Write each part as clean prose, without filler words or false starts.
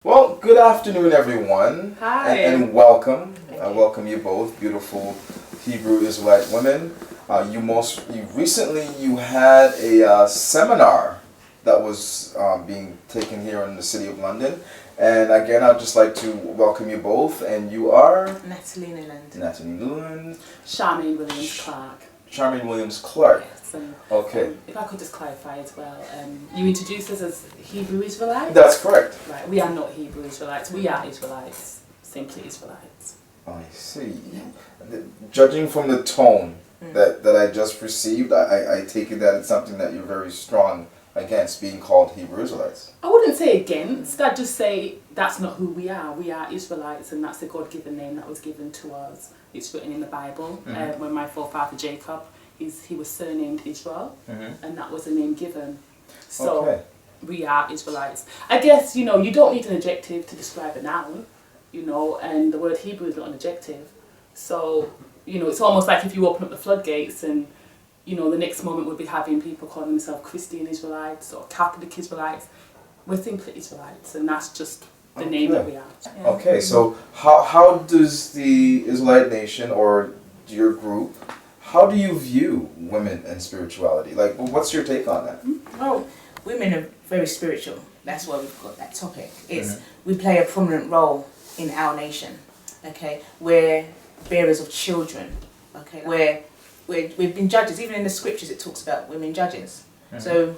Well, good afternoon, everyone. Hi. And welcome. I welcome you both, beautiful Hebrew Israelite women. You recently had a seminar that was being taken here in the city of London. And again, I'd just like to welcome you both. And you are? Natalie Newland. Natalie Newland. Charmaine Williams-Clark. Charmaine Williams-Clark. Yes, and, okay. If I could just clarify as well, you introduced us as Hebrew Israelites? That's correct. Right, we are not Hebrew Israelites, we are Israelites, simply Israelites. I see. Yeah. Judging from the tone that I just received, I take it that it's something that you're very strong against being called Hebrew Israelites. I wouldn't say against, I'd just say that's not who we are. We are Israelites, and that's the God-given name that was given to us. It's written in the Bible. When my forefather Jacob, he was surnamed Israel, and that was a name given. So we are Israelites. I guess, you don't need an adjective to describe a noun, and the word Hebrew is not an adjective. So, it's almost like if you open up the floodgates and the next moment we'll be having people calling themselves Christian Israelites or Catholic Israelites. We're simply Israelites, and that's just the name that we are. Yeah. Okay, so how does the Israelite nation or your group, how do you view women and spirituality? Like, what's your take on that? Well, women are very spiritual. That's why we've got that topic. We play a prominent role in our nation. Okay, we're bearers of children. Okay, we've been judges. Even in the scriptures, it talks about women judges. So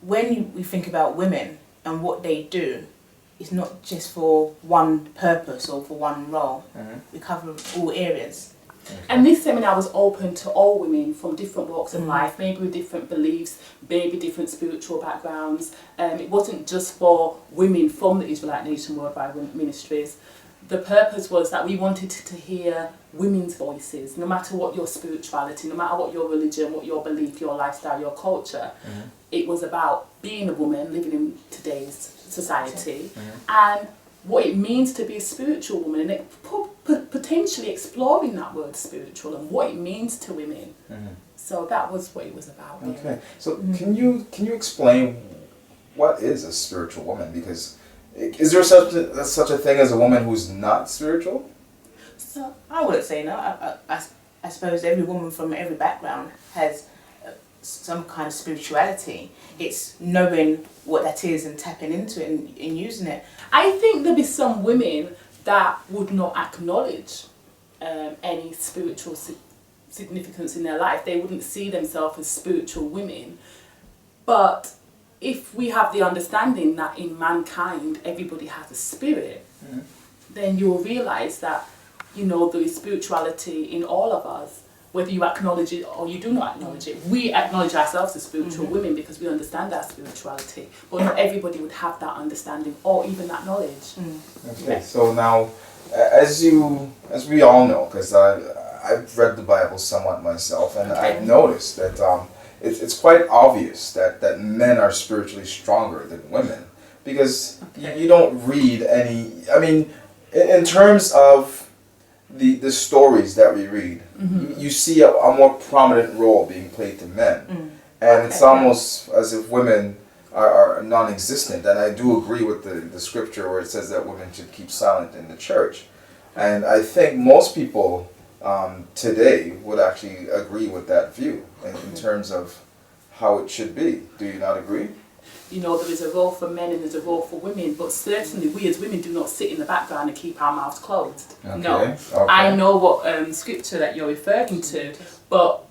when we think about women and what they do, it's not just for one purpose or for one role. We cover all areas. And this seminar was open to all women from different walks of life, maybe with different beliefs, maybe different spiritual backgrounds. It wasn't just for women from the Israelite Nation Worldwide Ministries. The purpose was that we wanted to hear women's voices, no matter what your spirituality, no matter what your religion, what your belief, your lifestyle, your culture. It was about being a woman living in today's society and what it means to be a spiritual woman, and potentially exploring that word spiritual and what it means to women. So that was what it was about. Okay, so can you explain what is a spiritual woman? Because is there such a thing as a woman who's not spiritual? So I wouldn't say no. I suppose every woman from every background has some kind of spirituality. It's knowing what that is and tapping into it and using it. I think there'll be some women that would not acknowledge any spiritual significance in their life. They wouldn't see themselves as spiritual women. But if we have the understanding that in mankind everybody has a spirit, then you'll realise that there is spirituality in all of us, whether you acknowledge it or you do not acknowledge it. We acknowledge ourselves as spiritual women because we understand our spirituality, but not everybody would have that understanding or even that knowledge. Okay, so now, as we all know, because I've read the Bible somewhat myself, and I've noticed that it's quite obvious that men are spiritually stronger than women, because you don't read any, I mean, in terms of the stories that we read, you see a more prominent role being played to men. And it's almost as if women are non-existent. And I do agree with the scripture where it says that women should keep silent in the church. And I think most people today would actually agree with that view in terms of how it should be. Do you not agree? There is a role for men and there's a role for women, but certainly we as women do not sit in the background and keep our mouths closed. Okay. No. Okay. I know what scripture that you're referring to, but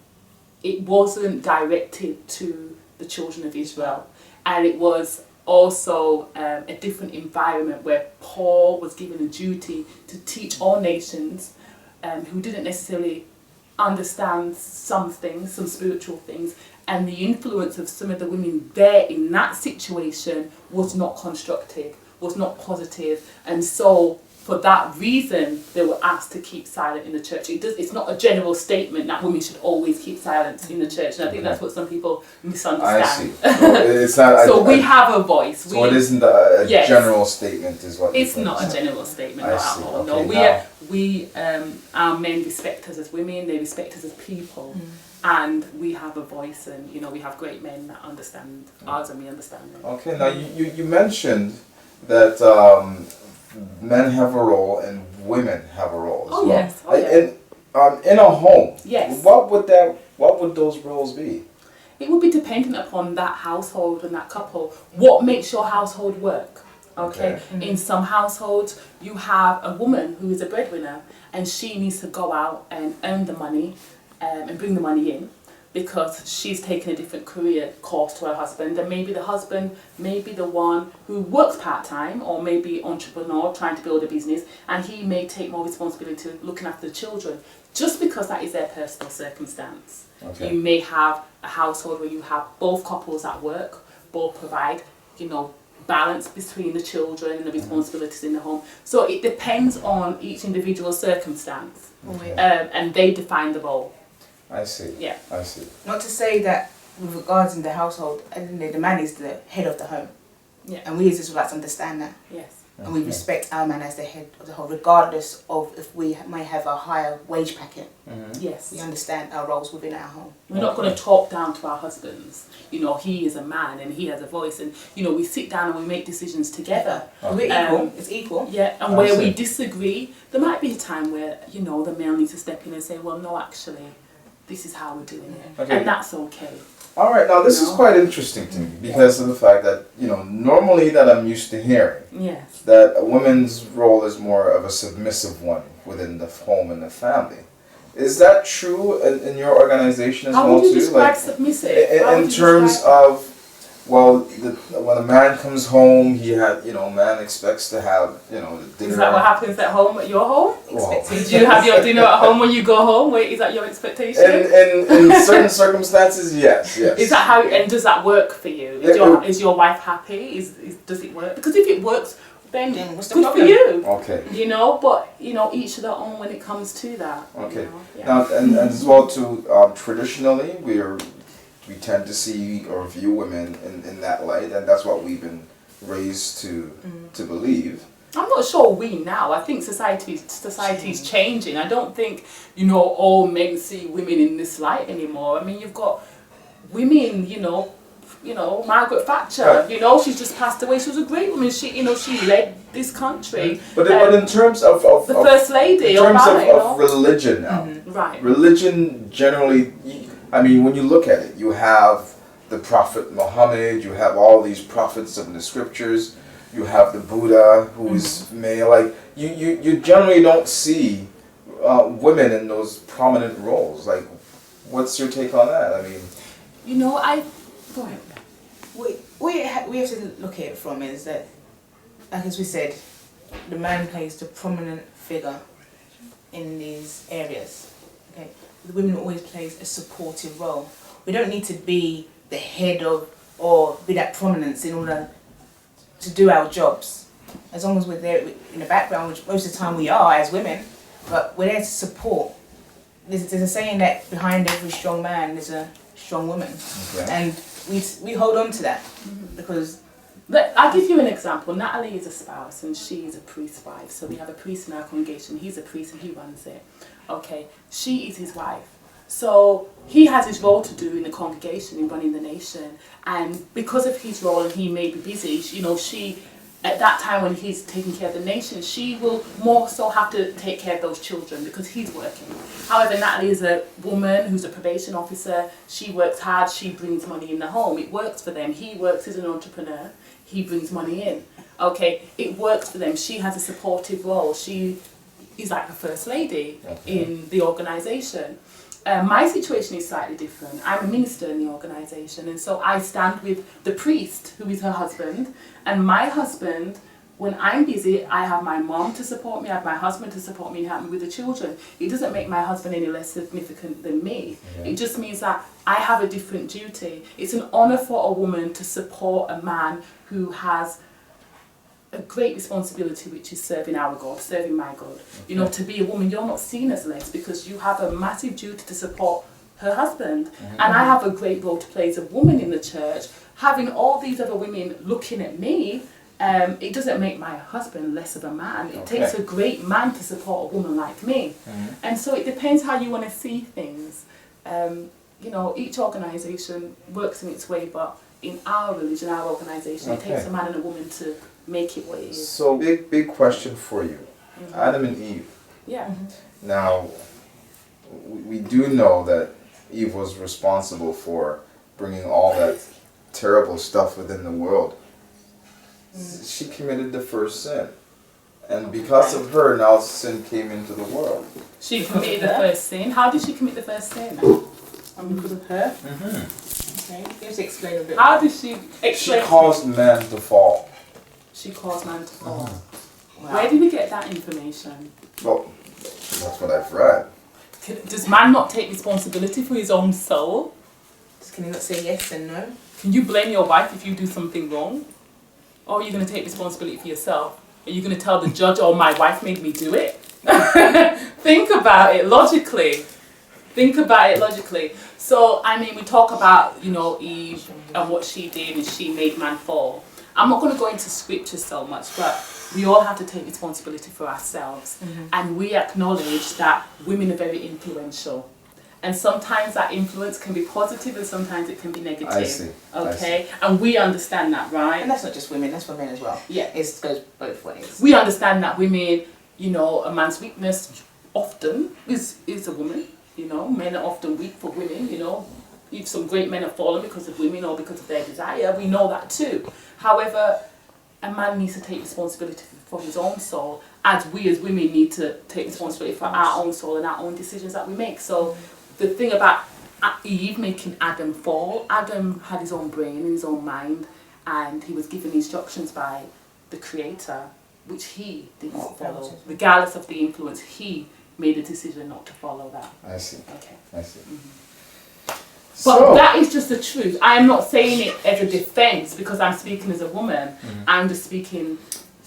it wasn't directed to the children of Israel. And it was also a different environment where Paul was given a duty to teach all nations who didn't necessarily understand some things, some spiritual things, and the influence of some of the women there in that situation was not constructive, was not positive, and so for that reason they were asked to keep silent in the church. It's not a general statement that women should always keep silent in the church, and I think that's what some people misunderstand. I see. So it's not. So we have a voice. So it isn't a general statement, is what it's not a general statement at all. Okay, no, our men respect us as women. They respect us as people. And we have a voice, and we have great men that understand us and we understand them. Okay, now you mentioned that men have a role and women have a role as well. Yes. Oh, yes. In a home, Yes. what would those roles be? It would be dependent upon that household and that couple. What makes your household work? Okay. In some households, you have a woman who is a breadwinner, and she needs to go out and earn the money and bring the money in, because she's taken a different career course to her husband, and maybe the husband may be the one who works part-time, or maybe entrepreneur trying to build a business, and he may take more responsibility looking after the children, just because that is their personal circumstance. Okay. You may have a household where you have both couples at work, both provide, balance between the children and the responsibilities in the home. So it depends on each individual circumstance, and they define the role. I see. Yeah. I see. Not to say that with regards in the household, the man is the head of the home. Yeah. And we as Israelites understand that. Yes. And we respect our man as the head of the home, regardless of if we may have a higher wage packet. Yes. We understand our roles within our home. We're not going to talk down to our husbands. He is a man and he has a voice, and we sit down and we make decisions together. We're equal. It's equal. Yeah, and where we disagree, there might be a time where the male needs to step in and say, well, no, actually, this is how we're doing it, and that's okay. All right, now this is quite interesting to me because of the fact that, normally that I'm used to hearing that a woman's role is more of a submissive one within the home and the family. Is that true in your organization as well too? How would you describe submissive? In terms of, when a man comes home, man expects to have, dinner. Is that what happens at home, at your home? Well, do you have your dinner at home when you go home? Wait, is that your expectation? In certain circumstances, yes. Is that how? And does that work for you? Is your wife happy? Does it work? Because if it works, then what's the good problem? for you. Okay. But each of their own when it comes to that. Okay. Now, and as well too, traditionally we tend to see or view women in that light, and that's what we've been raised to believe. I'm not sure we now. I think society's changing. I don't think all men see women in this light anymore. I mean, you've got women, Margaret Thatcher. She's just passed away. She was a great woman. She led this country. But in terms of the first lady, in terms of religion now, right? Religion generally. I mean, when you look at it, you have the Prophet Muhammad, you have all these prophets of the scriptures, you have the Buddha, who is male. Like, you generally don't see women in those prominent roles. Like, what's your take on that? I mean... Go ahead. We have to look at it from is that, like as we said, the man plays the prominent figure in these areas. Okay. The women always plays a supportive role. We don't need to be the head of or be that prominence in order to do our jobs. As long as we're there in the background, which most of the time we are as women, but we're there to support. There's a saying that behind every strong man there's a strong woman, and we hold on to that because. I'll give you an example. Natalie is a spouse and she is a priest's wife. So we have a priest in our congregation. He's a priest and he runs it. Okay, she is his wife. So he has his role to do in the congregation, in running the nation. And because of his role, and he may be busy, she, at that time when he's taking care of the nation, she will more so have to take care of those children because he's working. However, Natalie is a woman who's a probation officer. She works hard. She brings money in the home. It works for them. He works as an entrepreneur. He brings money in. Okay, it works for them. She has a supportive role. She is like the first lady in the organisation. My situation is slightly different. I'm a minister in the organisation, and so I stand with the priest, who is her husband, and my husband, when I'm busy, I have my mom to support me, I have my husband to support me and help me with the children. It doesn't make my husband any less significant than me. It just means that I have a different duty. It's an honour for a woman to support a man who has a great responsibility, which is serving our God, serving my God. To be a woman, you're not seen as less because you have a massive duty to support her husband. And I have a great role to play as a woman in the church. Having all these other women looking at me, it doesn't make my husband less of a man. It takes a great man to support a woman like me. And so it depends how you want to see things. Each organisation works in its way, but in our religion, our organisation, it takes a man and a woman to make it what it is. So big question for you. Adam and Eve. Yeah. Now, we do know that Eve was responsible for bringing all that terrible stuff within the world. She committed the first sin. And because of her, now sin came into the world. She committed the first sin. How did she commit the first sin? Because of her. Okay. Just explain a bit. How did she explain? She caused man to fall. She caused man to fall. Wow. Where did we get that information? Well, that's what I've read. Does man not take responsibility for his own soul? Can you not say yes and no? Can you blame your wife if you do something wrong? Or are you going to take responsibility for yourself? Are you going to tell the judge, oh, my wife made me do it? Think about it logically. Think about it logically. So, I mean, we talk about, you know, Eve and what she did and she made man fall. I'm not going to go into scripture so much, but we all have to take responsibility for ourselves. And we acknowledge that women are very influential. And sometimes that influence can be positive and sometimes it can be negative. I see. Okay? And we understand that, right? And that's not just women, that's for men as well. Yeah. It goes both ways. We understand that women, you know, a man's weakness often is a woman. You know, men are often weak for women, you know. If some great men have fallen because of women or because of their desire, we know that too. However, a man needs to take responsibility for his own soul, as we as women need to take responsibility for our own soul and our own decisions that we make. So the thing about Eve making Adam fall, Adam had his own brain and his own mind, and he was given instructions by the Creator, which he did not follow. Regardless of the influence, he made a decision not to follow that. I see. Okay. I see. But that is just the truth. I am not saying it as a defense because I'm speaking as a woman. I'm just speaking,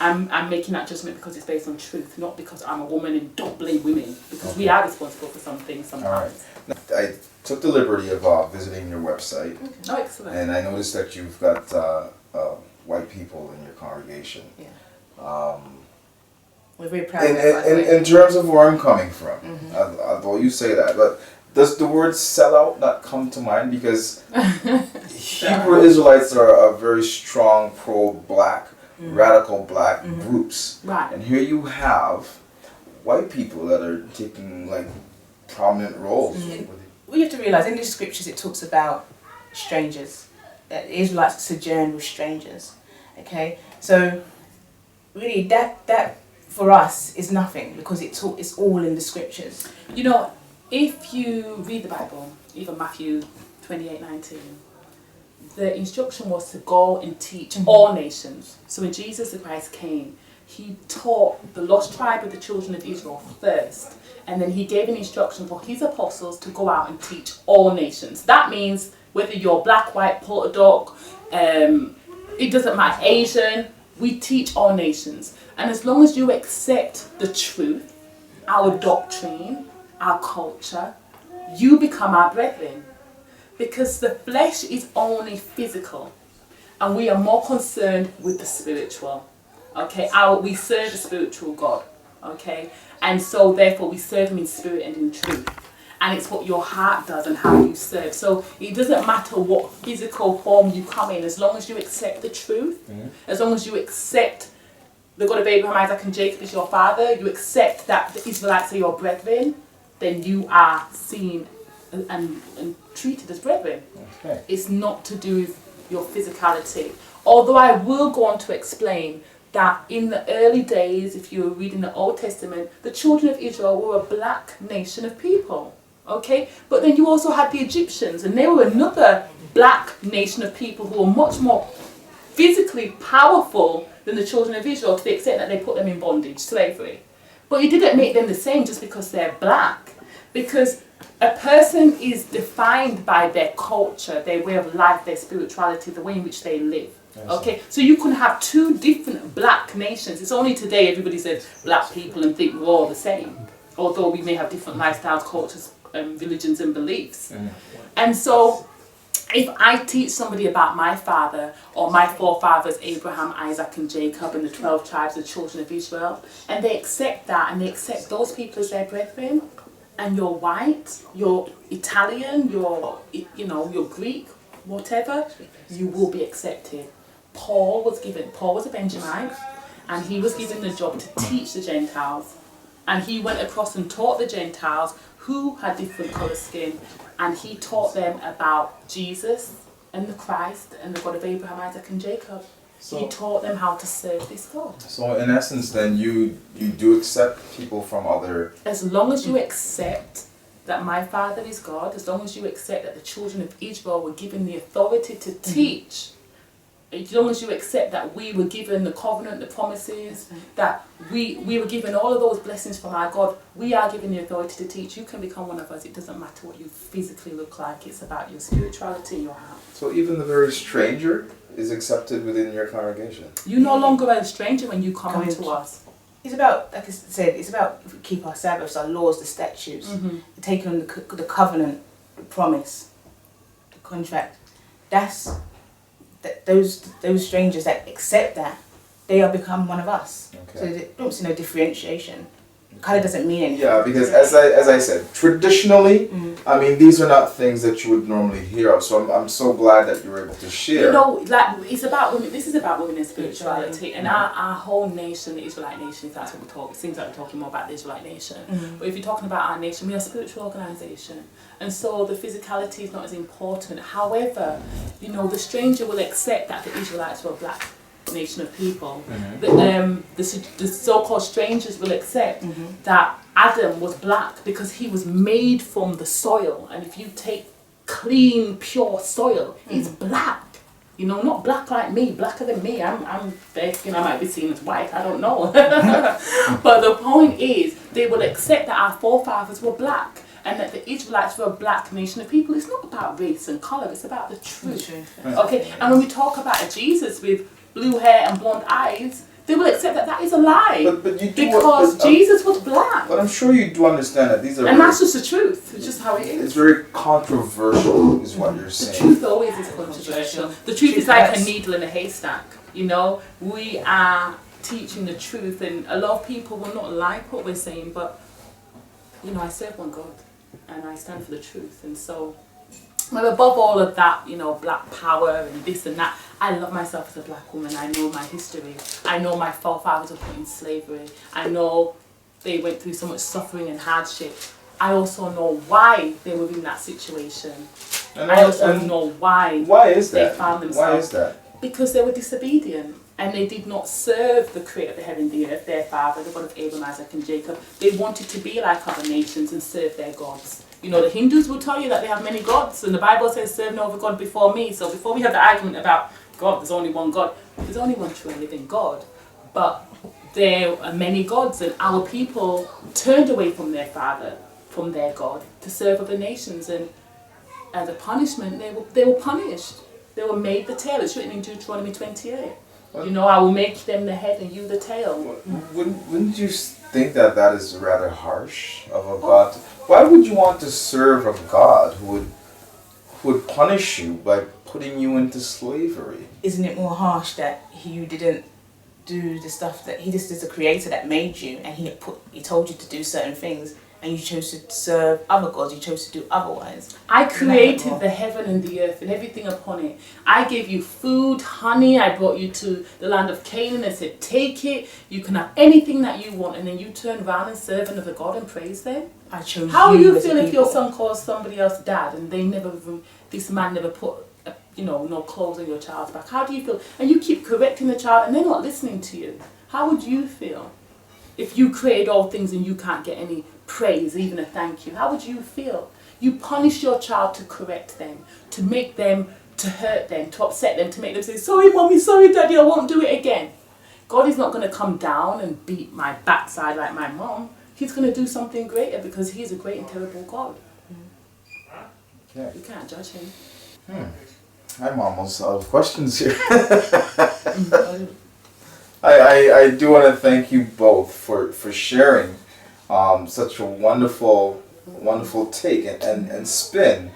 I'm making that judgment because it's based on truth, not because I'm a woman and don't blame women, because we are responsible for some things sometimes. All right. I took the liberty of visiting your website. Oh, excellent. And I noticed that you've got white people in your congregation. Yeah. We're very proud of that. In terms of where I'm coming from, although you say that, but does the word sellout not come to mind? Because Hebrew Israelites are a very strong pro-black, radical black groups. Right. And here you have white people that are taking like prominent roles. We have to realise in the scriptures it talks about strangers, that Israelites sojourn with strangers. Okay, so really that for us is nothing because it's all in the scriptures. You know, if you read the Bible, even Matthew 28:19, the instruction was to go and teach all nations. So when Jesus the Christ came, he taught the lost tribe of the children of Israel first. And then he gave an instruction for his apostles to go out and teach all nations. That means whether you're black, white, Puerto Doc, it doesn't matter, Asian, we teach all nations. And as long as you accept the truth, our doctrine, our culture, you become our brethren. Because the flesh is only physical and we are more concerned with the spiritual. Okay, we serve a spiritual God. Okay, and so therefore we serve him in spirit and in truth. And it's what your heart does and how you serve. So it doesn't matter what physical form you come in, as long as you accept the truth, as long as you accept the God of Abraham, Isaac and Jacob is your father, you accept that the Israelites are your brethren, then you are seen and treated as brethren. Okay. It's not to do with your physicality. Although I will go on to explain that in the early days, if you were reading the Old Testament, the children of Israel were a black nation of people. Okay? But then you also had the Egyptians, and they were another black nation of people who were much more physically powerful than the children of Israel, to the extent that they put them in bondage, slavery. But it didn't make them the same just because they're black. Because a person is defined by their culture, their way of life, their spirituality, the way in which they live. Okay, so you can have two different black nations. It's only today everybody says black people and think we're all the same, although we may have different lifestyles, cultures, religions and beliefs. And so if I teach somebody about my father or my forefathers, Abraham, Isaac and Jacob and the 12 tribes of the children of Israel, and they accept that and they accept those people as their brethren, and you're white, you're Italian, you're Greek, whatever, you will be accepted. Paul was a Benjamite, and he was given the job to teach the Gentiles. And he went across and taught the Gentiles who had different colour skin, and he taught them about Jesus and the Christ and the God of Abraham, Isaac and Jacob. So, he taught them how to serve this God. So in essence then you do accept people from other... As long as you accept that my Father is God, as long as you accept that the children of Israel were given the authority to teach, as long as you accept that we were given the covenant, the promises, that we were given all of those blessings from our God, we are given the authority to teach. You can become one of us. It doesn't matter what you physically look like. It's about your spirituality, your heart. So even the very stranger is accepted within your congregation? You're no longer a stranger when you come into us. It's about, like I said, it's about if we keep our Sabbaths, our laws, the statutes, taking on the covenant, the promise, the contract. Those strangers that accept that, they are become one of us. Okay. So they don't see no differentiation. Kind of doesn't mean anything. Yeah, because as I said, traditionally, I mean, these are not things that you would normally hear of. So I'm so glad that you were able to share. You know, like it's about women. This is about women and spirituality, and our whole nation, the Israelite nation. If that's what we talk, it seems like we're talking more about the Israelite nation. But if you're talking about our nation, we are a spiritual organisation, and so the physicality is not as important. However, you know, the stranger will accept that the Israelites were a black nation of people. The so-called strangers will accept that Adam was black because he was made from the soil, and if you take clean, pure soil, it's black. You know, not black like me, blacker than me. I'm thinking I might be seen as white, I don't know. But the point is, they will accept that our forefathers were black, and that the Israelites were a black nation of people. It's not about race and colour, it's about the truth. Okay, and when we talk about a Jesus with blue hair and blonde eyes, they will accept that that is a lie. But you do because Jesus was black. But I'm sure you do understand that these are... And that's just the truth. It's just how it is. It's very controversial, is what you're saying. The truth always is controversial. The truth is like a needle in a haystack. You know, we are teaching the truth, and a lot of people will not like what we're saying, but, you know, I serve one God, and I stand for the truth. And so, well, above all of that, you know, black power and this and that, I love myself as a black woman. I know my history. I know my forefathers were put in slavery. I know they went through so much suffering and hardship. I also know why they were in that situation. And I also know why is that? They found themselves. Why is that? Because they were disobedient. And they did not serve the creator of the heaven and the earth, their father, the God of Abraham, Isaac and Jacob. They wanted to be like other nations and serve their gods. You know, the Hindus will tell you that they have many gods, and the Bible says, serve no other God before me. So before we have the argument about God, there's only one God, there's only one true and living God. But there are many gods, and our people turned away from their father, from their God, to serve other nations. And as a punishment, they were punished. They were made the tail. It's written in Deuteronomy 28. You know, I will make them the head and you the tail. Wouldn't you think that is rather harsh of a God? Why would you want to serve a God who would punish you by putting you into slavery? Isn't it more harsh that you didn't do the stuff that he just is the creator that made you, and he told you to do certain things, and you chose to serve other gods, you chose to do otherwise? I created the heaven and the earth and everything upon it. I gave you food, honey. I brought you to the land of Canaan and said, take it. You can have anything that you want. And then you turn around and serve another God and praise them. I chose How you do you as a feel if people. your son calls somebody else dad and this man never put, no clothes on your child's back? How do you feel? And you keep correcting the child and they're not listening to you. How would you feel if you created all things and you can't get any praise, even a thank you? How would you feel? You punish your child to correct them, to make them, to hurt them, to upset them, to make them say, sorry mommy, sorry daddy, I won't do it again. God is not going to come down and beat my backside like my mom. He's going to do something greater because he's a great and terrible God. Yeah. You can't judge him. I'm almost out of questions here. I do want to thank you both for sharing such a wonderful take and spin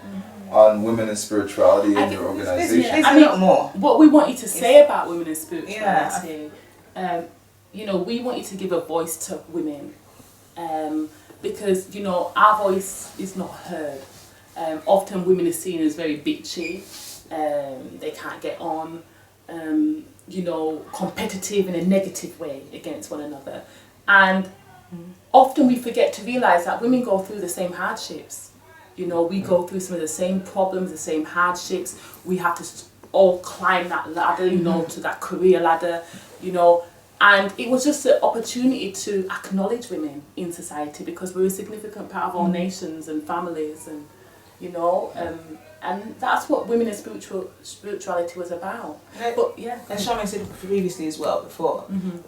on women and spirituality in your organization. There's a lot more. What we want you to say about women and spirituality, we want you to give a voice to women, because our voice is not heard. Often women are seen as very bitchy, they can't get on, you know, competitive in a negative way against one another. And often we forget to realise that women go through the same hardships. You know, we go through some of the same problems, the same hardships. We have to all climb that ladder, you know, to that career ladder, you know. And it was just an opportunity to acknowledge women in society, because we're a significant part of our nations and families, and, you know, and that's what women and spirituality was about. But yeah, as Charmaine said previously as well, before,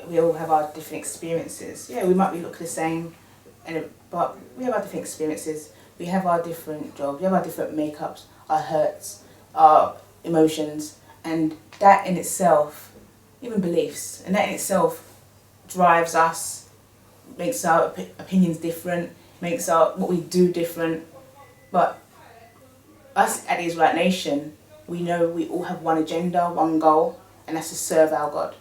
we all have our different experiences. Yeah, we might look the same, but we have our different experiences. We have our different jobs, we have our different makeups, our hurts, our emotions, and that in itself, even beliefs, and that in itself drives us, makes our opinions different, makes our what we do different. But us at the Israelite nation, we know we all have one agenda, one goal, and that's to serve our God.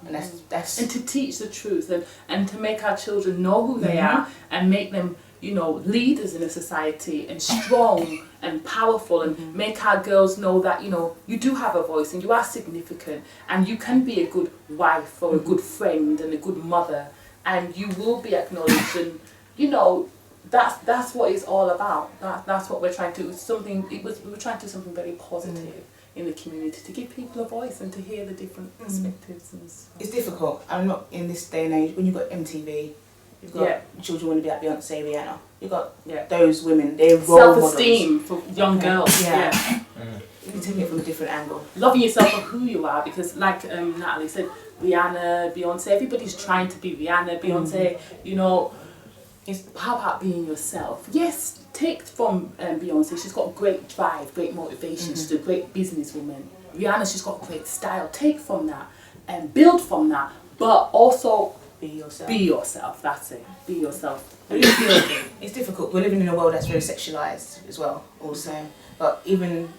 And that's and to teach the truth, and to make our children know who they are, and make them, you know, leaders in a society, and strong and powerful, and make our girls know that, you know, you do have a voice and you are significant, and you can be a good wife or a good friend and a good mother, and you will be acknowledged. And, you know, that's what it's all about. That's what we're trying to do. We were trying to do something very positive in the community, to give people a voice and to hear the different perspectives and stuff. It's difficult. I'm not in this day and age when you've got MTV. You've got children want to be like Beyonce, Rihanna. You've got those women, they're role self-esteem for young girls. Yeah. You're taking it from a different angle. Loving yourself for who you are, because like Natalie said, Rihanna, Beyonce, everybody's trying to be Rihanna, Beyonce, you know. How about being yourself? Yes, take from Beyonce, she's got great drive, great motivation, she's a great businesswoman. Rihanna, she's got great style. Take from that and build from that, but also be yourself. Be yourself, that's it. Be yourself. It's difficult. We're living in a world that's very sexualized as well, also. But even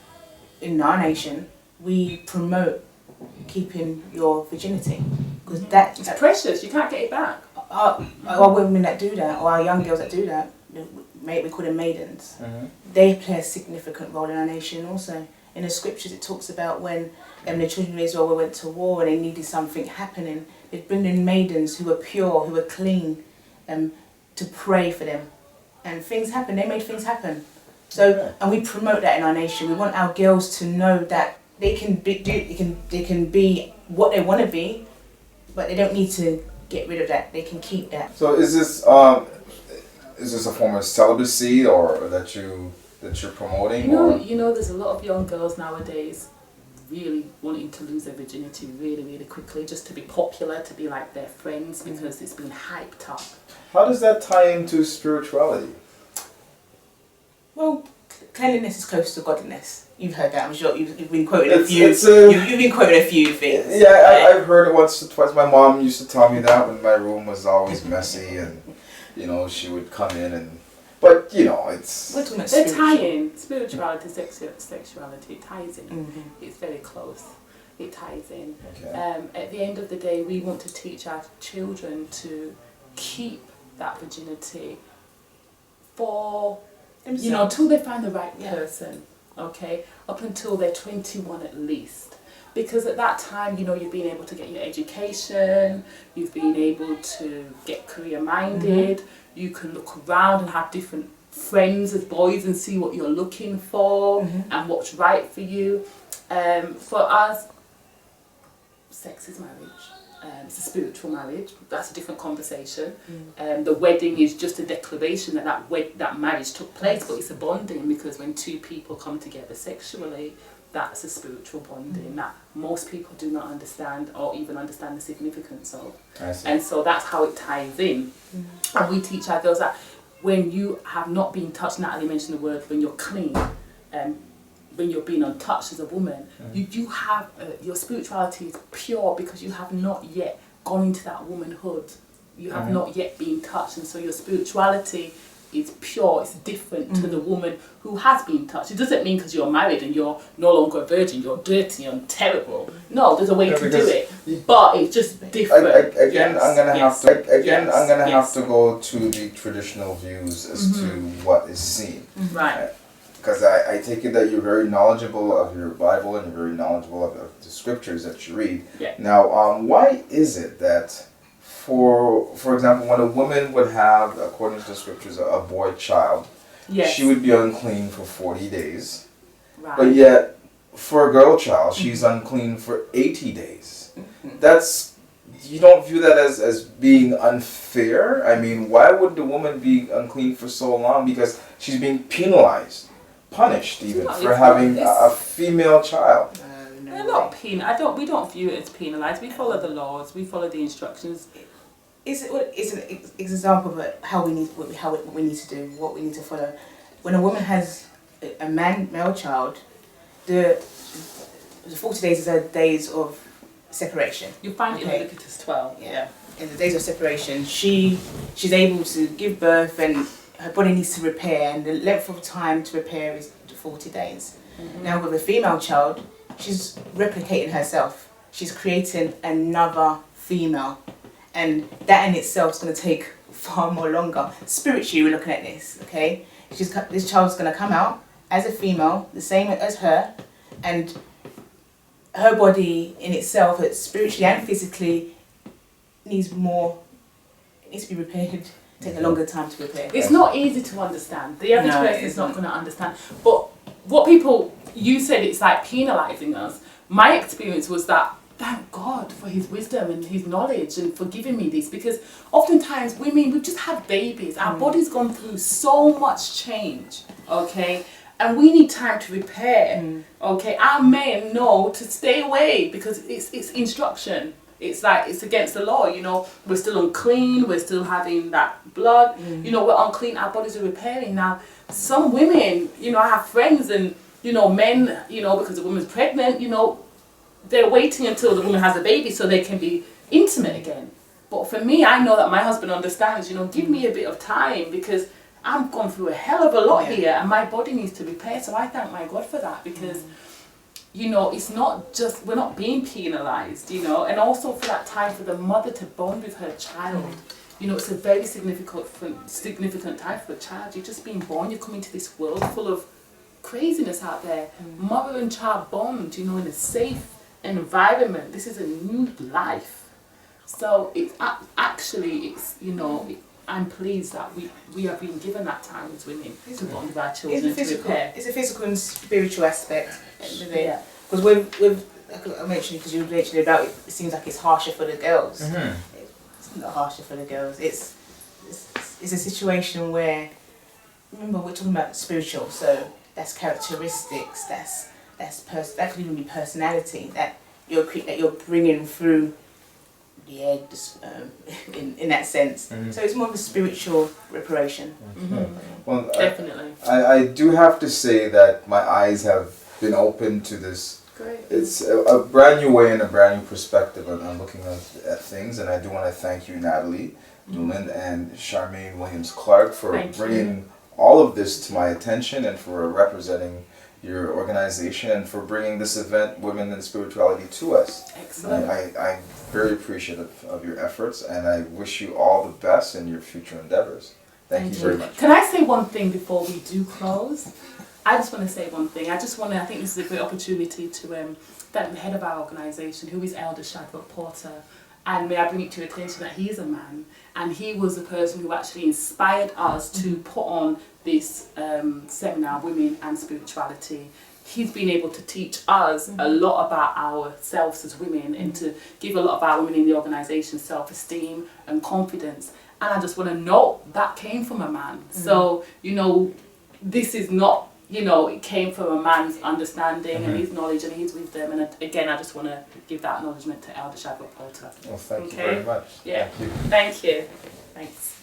in our nation, we promote keeping your virginity, because it's precious. You can't get it back. Our women that do that, or our young girls that do that, we call them maidens. They play a significant role in our nation also. In the scriptures, it talks about when the children of Israel went to war and they needed something happening, they'd bring in maidens who were pure, who were clean, to pray for them. And things happened. They made things happen. So, and we promote that in our nation. We want our girls to know that they can be what they want to be, but they don't need to get rid of that. They can keep that. So is this a form of celibacy or that you're promoting? You know, there's a lot of young girls nowadays really wanting to lose their virginity really, really quickly, just to be popular, to be like their friends, because it's been hyped up. How does that tie into spirituality? Well, cleanliness is close to godliness. You've heard that, I'm sure. You've been quoted a few. You've been quoted a few things. Yeah, right? I've heard it once or twice. My mom used to tell me that when my room was always messy, and you know, she would come in and. But you know, they're tying spirituality, sexuality. It ties in. It's very close. It ties in. Okay. At the end of the day, we want to teach our children to keep that virginity for themselves. You know, until they find the right person. Okay, up until they're 21 at least. Because at that time, you know, you've been able to get your education, you've been able to get career-minded, you can look around and have different friends as boys and see what you're looking for and what's right for you. For us, sex is marriage. It's a spiritual marriage. That's a different conversation. The wedding is just a declaration that marriage took place, but it's a bonding, because when two people come together sexually, that's a spiritual bonding that most people do not understand or even understand the significance of. And so that's how it ties in. And we teach our girls that when you have not been touched, Natalie mentioned the word, when you're clean, when you're being untouched as a woman, you have your spirituality is pure, because you have not yet gone into that womanhood. You have not yet been touched, and so your spirituality is pure. It's different to the woman who has been touched. It doesn't mean because you're married and you're no longer a virgin, you're dirty and terrible. No, there's a way to do it, but it's just different. I'm gonna have to go to the traditional views as to what is seen. Right. because I take it that you're very knowledgeable of your Bible and you're very knowledgeable of the scriptures that you read. Yeah. Now, why is it that, for example, when a woman would have, according to the scriptures, a boy child, Yes. she would be unclean for 40 days. Right. But yet, for a girl child, she's unclean for 80 days. You don't view that as being unfair? I mean, why would the woman be unclean for so long? Because she's being penalized, punished even, for having a female child. They're not penal. We don't view it as penalised. We follow the laws. We follow the instructions. It's an example of how we need what we need to do, what we need to follow. When a woman has a male child, the 40 days is days of separation. You find it in Leviticus 12. Yeah. In the days of separation, she's able to give birth, and her body needs to repair, and the length of time to repair is 40 days. Now with a female child, she's replicating herself. She's creating another female, and that in itself is going to take far more longer. Spiritually, we're looking at this, okay? This child's going to come out as a female, the same as her, and her body in itself, spiritually and physically, needs to be repaired. Take a longer time to repair. It's not easy to understand. The average person is not going to understand. But you said it's like penalising us. My experience was that, thank God for his wisdom and his knowledge and for giving me this, because oftentimes women, we've just had babies. Our body's gone through so much change, okay? And we need time to repair, okay? Our men know to stay away because it's instruction. It's like, it's against the law, you know. We're still unclean, we're still having that blood, you know, we're unclean, our bodies are repairing. Now, some women, you know, I have friends and, you know, men, you know, because the woman's pregnant, you know, they're waiting until the woman has a baby so they can be intimate again. But for me, I know that my husband understands, you know, give me a bit of time because I'm gone through a hell of a lot here and my body needs to repair. So I thank my God for that because, you know, it's not just, we're not being penalised, you know, and also for that time for the mother to bond with her child. You know, it's a very significant time for a child. You're just being born, you're coming to this world full of craziness out there. Mother and child bond, you know, in a safe environment. This is a new life. So it's actually, you know, I'm pleased that we have been given that time as women to bond with our children to repair. It's a physical and spiritual aspect. Yeah. Because with I mentioned, because you mentioned about it seems like it's harsher for the girls. It's not harsher for the girls. It's a situation where, remember, we're talking about spiritual, so that's characteristics, that could even be personality that you're bringing through the eggs in that sense. So it's more of a spiritual reparation. Well, Definitely. I do have to say that my eyes have been open to this. Great. It's a brand new way and a brand new perspective on looking at things, and I do want to thank you, Natalie Newland and Charmaine Williams-Clark, for bringing all of this to my attention and for representing your organization and for bringing this event, Women in Spirituality, to us. Excellent. I'm very appreciative of your efforts, and I wish you all the best in your future endeavors. Thank you very much. Can I say one thing before we do close? I just want to say one thing. I think this is a great opportunity to thank the head of our organisation, who is Elder Shadrach Porter. And may I bring it to your attention that he is a man, and he was the person who actually inspired us to put on this seminar, Women and Spirituality. He's been able to teach us a lot about ourselves as women and to give a lot of our women in the organisation self-esteem and confidence. And I just want to note that came from a man. So, you know, this is not, you know, it came from a man's understanding and his knowledge and his wisdom. And again, I just want to give that acknowledgement to Elder Shadrach Porter. Well, thank you very much. Yeah. Thank you. Thank you. Thanks.